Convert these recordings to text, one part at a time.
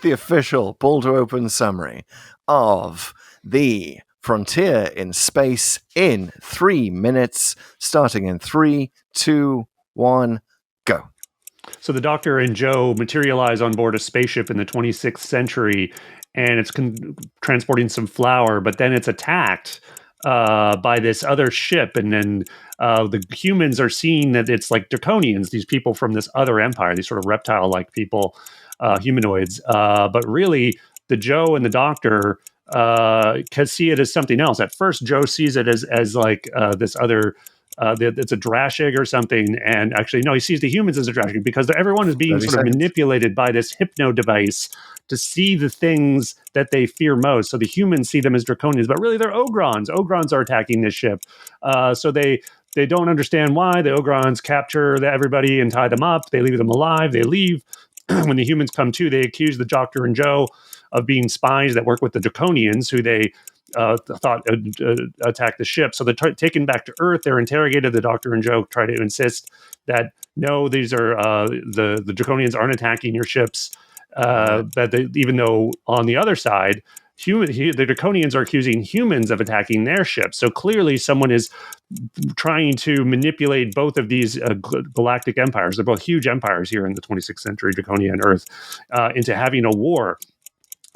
the official pull to open summary of the Frontier in Space in 3 minutes, starting in 3, 2, 1, go. So the Doctor and Joe materialize on board a spaceship in the 26th century, and it's transporting some flour, but then it's attacked by this other ship, and then the humans are seeing that it's like draconians, these people from this other empire, these sort of reptile-like people, humanoids. But really, the Joe and the Doctor can see it as something else. At first, Joe sees it as like this other. It's a drashig or something, and actually, no, he sees the humans as a drashig because everyone is being sort of manipulated by this hypno device to see the things that they fear most. So the humans see them as draconians, but really they're Ogrons. Ogrons are attacking this ship. So they don't understand why. The Ogrons capture everybody and tie them up. They leave them alive. They leave. When the humans come to, they accuse the Doctor and Joe of being spies that work with the Draconians, who they thought attacked the ship. So they're taken back to Earth. They're interrogated. The Doctor and Joe try to insist that no, these are the Draconians aren't attacking your ships. That they, even though on the other side, the Draconians are accusing humans of attacking their ships. So clearly, someone is trying to manipulate both of these galactic empires. They're both huge empires here in the 26th century, Draconia and Earth, into having a war.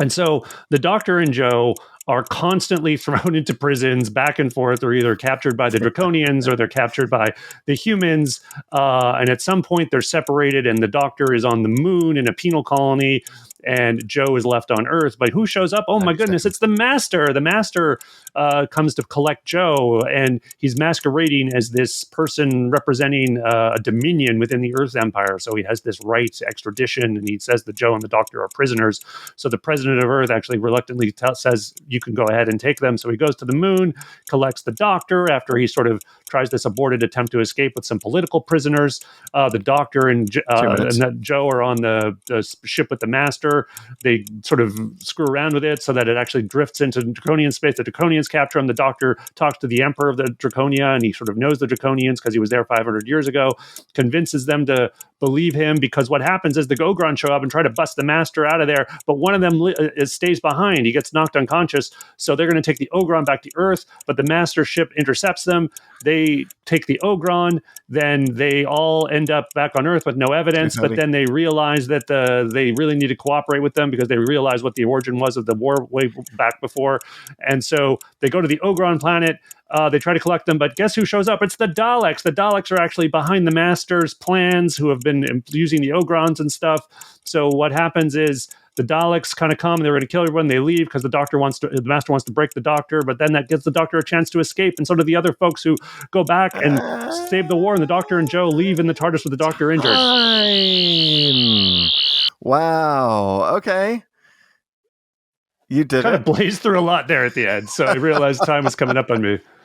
And so the Doctor and Joe are constantly thrown into prisons back and forth. They're either captured by the Draconians or they're captured by the humans. And at some point they're separated, and the Doctor is on the moon in a penal colony, and Joe is left on Earth. But who shows up? Oh my goodness, it's the Master. The Master comes to collect Joe, and he's masquerading as this person representing a dominion within the Earth Empire. So he has this right to extradition, and he says that Joe and the Doctor are prisoners. So the president of Earth actually reluctantly says, you can go ahead and take them. So he goes to the moon, collects the Doctor after he sort of tries this aborted attempt to escape with some political prisoners. The Doctor and Joe are on the ship with the Master. They sort of screw around with it so that it actually drifts into Draconian space. The Draconians capture him. The Doctor talks to the Emperor of the Draconia, and he sort of knows the Draconians because he was there 500 years ago, convinces them to believe him, because what happens is the Ogrons show up and try to bust the Master out of there, but one of them stays behind. He gets knocked unconscious, so they're going to take the Ogron back to Earth, but the Master ship intercepts them. They take the Ogron, then they all end up back on Earth with no evidence, but then they realize that they really need to cooperate with them because they realize what the origin was of the war way back before. And so they go to the Ogron planet. They try to collect them, but guess who shows up? It's the Daleks. The Daleks are actually behind the Master's plans, who have been using the Ogrons and stuff. So what happens is the Daleks kind of come, and they're going to kill everyone. They leave because the Master wants to break the Doctor, but then that gives the Doctor a chance to escape, and so do the other folks who go back and save the war. And the Doctor and Joe leave in the TARDIS with the Doctor injured. Wow. Okay. You did kind of blazed through a lot there at the end, so I realized time was coming up on me.